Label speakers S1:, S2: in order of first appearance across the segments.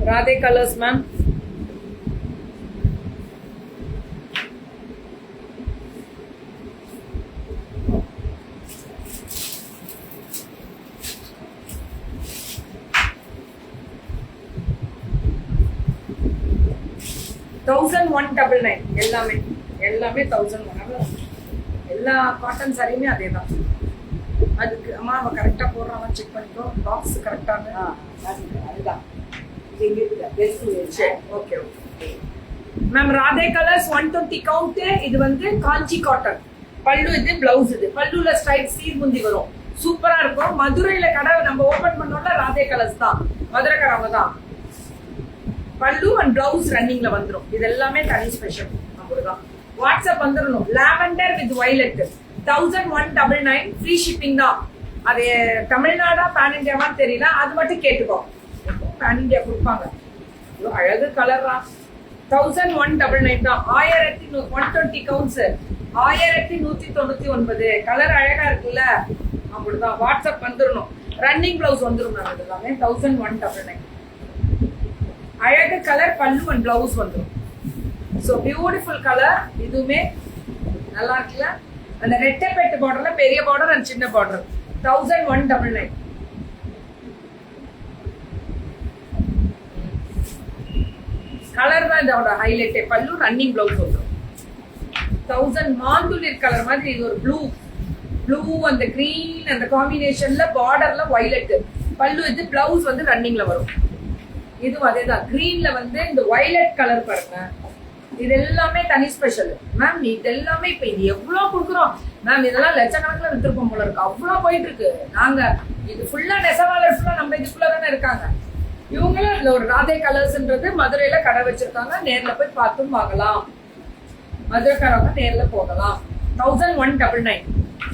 S1: Radhe colors, ma'am. $1199 எல்லாமே 1001 எல்லா cotton சாரியுமே அதே தான். அதுக்கு அம்மா அவ கரெக்டா போடுறாங்க செக் பண்ணிக்கோ. பாக்ஸ் கரெக்டான
S2: அதுதான்
S1: okay okay ma'am. Radhe colours 120 count. இது வந்து காஞ்சி காட்டன். பல்லு இது, பிளவுஸ் இது. பல்லுல ஸ்ட்ரைட் சீர்முந்தி வரும். சூப்பரா இருக்கும். மதுரையில கடை நம்ம ஓபன் பண்ணோம்ல ராதே கலர்ஸ் தான், மதுரைக்காரங்க தான். பல்லு அண்ட் பிளவுஸ் ரன்னிங்ல வந்துடும். இது எல்லாமே தனி ஸ்பெஷல். அப்படிதான் வாட்ஸ்அப் வந்துடணும். Lavender with violet 1199 free shipping தான். அது தமிழ்நாடா பேன் இண்டியாவான்னு தெரியல, அது மட்டும் கேட்டுக்கோ. பேன் இண்டியா கொடுப்பாங்க. அழகு கலரா 1199 தான். 1120 கவுண்ட்ஸ் 1199. கலர் அழகா இருக்குல்ல, அப்படிதான். வாட்ஸ்அப் வந்துடணும். ரன்னிங் பிளவுஸ் வந்துடும் மேம். இது எல்லாமே 1199. அழகு கலர் பல்லு அண்ட் பிளவுஸ் வந்துடும். So beautiful colour. இதுவுமே நல்லா இருக்குல்ல. அந்த ரெட்டைப்பேட்டு பார்டர்ல பெரிய பார்டர் அண்ட் சின்ன பார்டர் 1199. கலர் தான் இதோட ஹைலைட்டே. பல்லு ரன்னிங் பிளவுஸ் வந்துடும். 1000 மாந்துளிர் கலர் மாதிரி. இது ஒரு ப்ளூ அந்த கிரீன் அந்த காம்பினேஷன்ல பார்டர்ல வயலட். பல்லு இது, பிளவுஸ் வந்து ரன்னிங்ல வரும். இதுவும் அதேதான். கிரீன்ல வந்து இந்த வயலட் கலர் பாருங்க. இது எல்லாமே தனி ஸ்பெஷல் மேம். இது எல்லாமே இப்ப இது எவ்வளவு கொடுக்குறோம் மேம். இதெல்லாம் லட்சக்கணக்கில் வித்துருப்போம் போல இருக்கு. அவ்வளவு போயிட்டு இருக்கு. நாங்க இது ஃபுல்லா நெசவாளர் ஃபுல்லா நம்ம இதுக்குள்ள தானே இருக்காங்க. இவங்களும் இதுல ஒரு ராதே கலர்ஸ்ன்றது மதுரையில கடை வச்சிருக்காங்க. நேர்ல போய் பார்த்தும் வாங்கலாம். மதுரைக்காரவங்க நேர்ல போகலாம். 1199.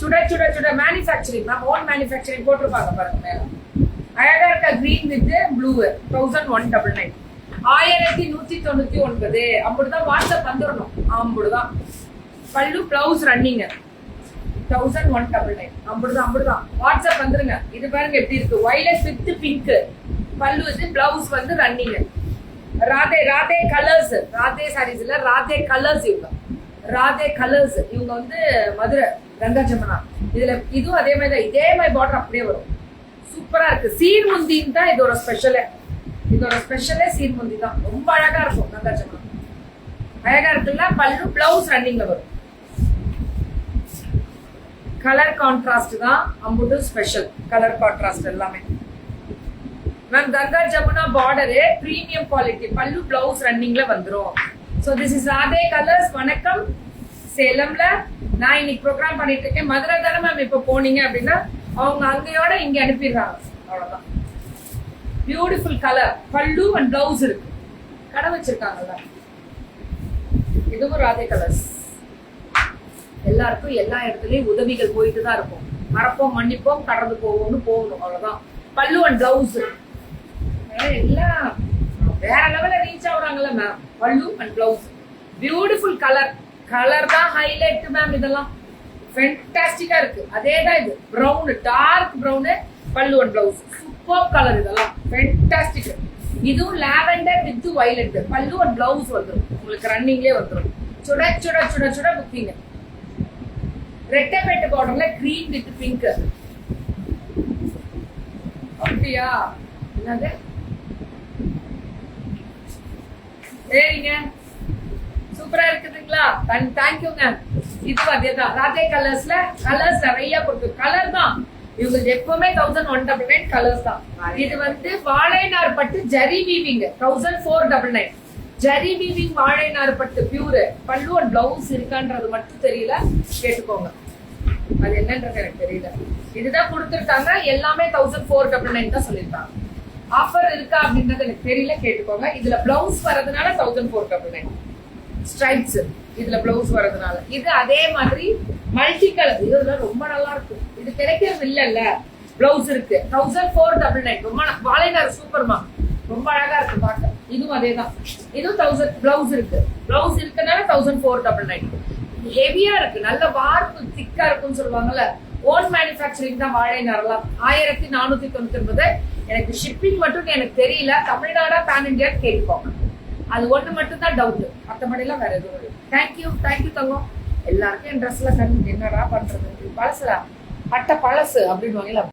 S1: சுட சுட சுட மேனுஃபேக்சரிங் மேம். ஓன் மேனுஃபேக்சரிங் போட்டிருப்பாங்க பாருங்க மேல. அழகா இருக்க கிரீன் வித் ப்ளூ 1199. 1199. அப்படிதான் வாட்ஸ்அப் வந்துடணும். அப்படிதான். பல்லு பிளவுஸ் ரன்னிங் 1199. அப்படிதான் வாட்ஸ்அப் வந்துருங்க. இது பாருங்க எப்படி இருக்கு. Violet with pink. பல்லு இது, பிளவுஸ் வந்து ரன்னிங். ராதே கலர்ஸ். ராதே சாரீஸ் இல்ல, ராதே கலர்ஸ். ராதே கலர்ஸ் இவங்க வந்து மதுரை கங்கா ஜமுனா. இதுல இதுவும் அதே மாதிரி தான். இதே மாதிரி பார்டர் அப்படியே வரும். சூப்பரா இருக்கு. சீர்முந்தின்னு தான் இதோட ஸ்பெஷலே. சீர்முந்தி தான். ரொம்ப அழகா இருக்கும். கங்கா ஜமுனா அழகா இருக்குல்ல. பல்லு பிளவுஸ் ரன்னிங்ல வரும். கலர் கான்ட்ராஸ்ட் தான். அம்புட்டு ஸ்பெஷல் கலர் கான்ட்ராஸ்ட் எல்லாமே ma'am. Ganga Jamuna border premium quality. பல்லு பிளவுஸ் ரன்னிங்ல வந்துரும். So this is Radhe colours. வணக்கம் சேலம்ல. நான் இன்னைக்கு ப்ரோக்ராம் பண்ணிட்டு இருக்கேன். மதுரை தானே மேம். இப்ப போனீங்க அப்படின்னா அவங்க அங்கேயோட இங்க அனுப்பிடுறாங்க. அவ்வளவுதான். Beautiful colour. பல்லு அண்ட் பிளவுஸ் இருக்கு. கடை வச்சிருக்காங்கல்ல. இதுவும் ராதே கலர்ஸ். எல்லாருக்கும் எல்லா இடத்துலயும் உதவிகள் போயிட்டு தான் இருக்கும். மறப்போம், மன்னிப்போம், கடந்து போகணும். அவ்வளவுதான். பல்லு அண்ட் பிளவுஸ் எல்லாம் வேற லெவல்ல ரீச் ஆகுறாங்கல்ல ma'am. Pallu and blouse beautiful colour தான் ஹைலைட் மேம். இதெல்லாம் ஃபேண்டாஸ்டிக்கா இருக்கு. அதேதான் இது. Brown, dark brown. Pallu and blouse super colour. இதெல்லாம் ஃபேண்டாஸ்டிக். இதுவும் lavender with violet. Pallu and blouse வந்துடும். உங்களுக்கு ரன்னிங்லேயே வந்துடும். சுட சுட சுட சுட புக்கிங்க. ரெட்டைப்பேட்டு பார்டர்ல கிரீன் வித் பிங்க். அப்படியா? என்னது? சரிங்க, சூப்பரா இருக்குதுங்களா? தேங்க்யூங்க. இது அதேதான். ராதே கலர்ஸ்ல கலர்ஸ் நிறைய கொடுத்து. கலர் தான் இவங்களுக்கு எப்பவுமே 1199 கலர்ஸ் தான். இது வந்து வாழைநார் பட்டு ஜரி வீவிங் 1499. ஜரி வீவிங் வாழைநார் பட்டு பியூர். பல்லு அண்ட் பிளவுஸ் இருக்கான்றது மட்டும் தெரியல, கேட்டுக்கோங்க. அது என்னன்றது எனக்கு தெரியல. இதுதான் கொடுத்துருக்காங்க. எல்லாமே 1499 தான் சொல்லியிருக்காங்க. ஆஃபர் இருக்கா அப்படின்றது எனக்கு தெரியல, கேட்டுக்கோங்க. இதுல பிளவுஸ் வரதுனால 1499 ஸ்ட்ரைப்ஸ். இதுல பிளவுஸ் வரதுனால இது அதே மாதிரி மல்டி கலர். இதெல்லாம் ரொம்ப நல்லா இருக்கும். இது கிடைக்கிறது இல்லல்ல. பிளவுஸ் இருக்கு 1499. ரொம்ப வாழைநார் சூப்பர்மா. ரொம்ப அழகா இருக்கு பார்க்க. இதுவும் அதேதான். இதுவும் 1000 பிளவுஸ் இருக்கு. பிளவுஸ் இருக்கனால 1499. ஹெவியா இருக்கு. நல்ல வார்ப்பு திக்கா இருக்குன்னு சொல்லுவாங்கல்ல. ஓன் மேனுஃபேக்சரிங் தான் வாழைநாரெல்லாம். 1499. எனக்கு ஷிப்பிங் மட்டும் எனக்கு தெரியல, தமிழ்நாடா பேன் இந்தியா கேட்டுக்கோங்க. அது ஒண்ணு மட்டும் தான் டவுட், மற்றபடிலாம் வேற எதுவும் இல்லை. தேங்க்யூ தங்கம். எல்லாருக்கும் என் ட்ரெஸ்ல என்னடா பண்றது, பழசுடா பட்ட பழசு அப்படின்னு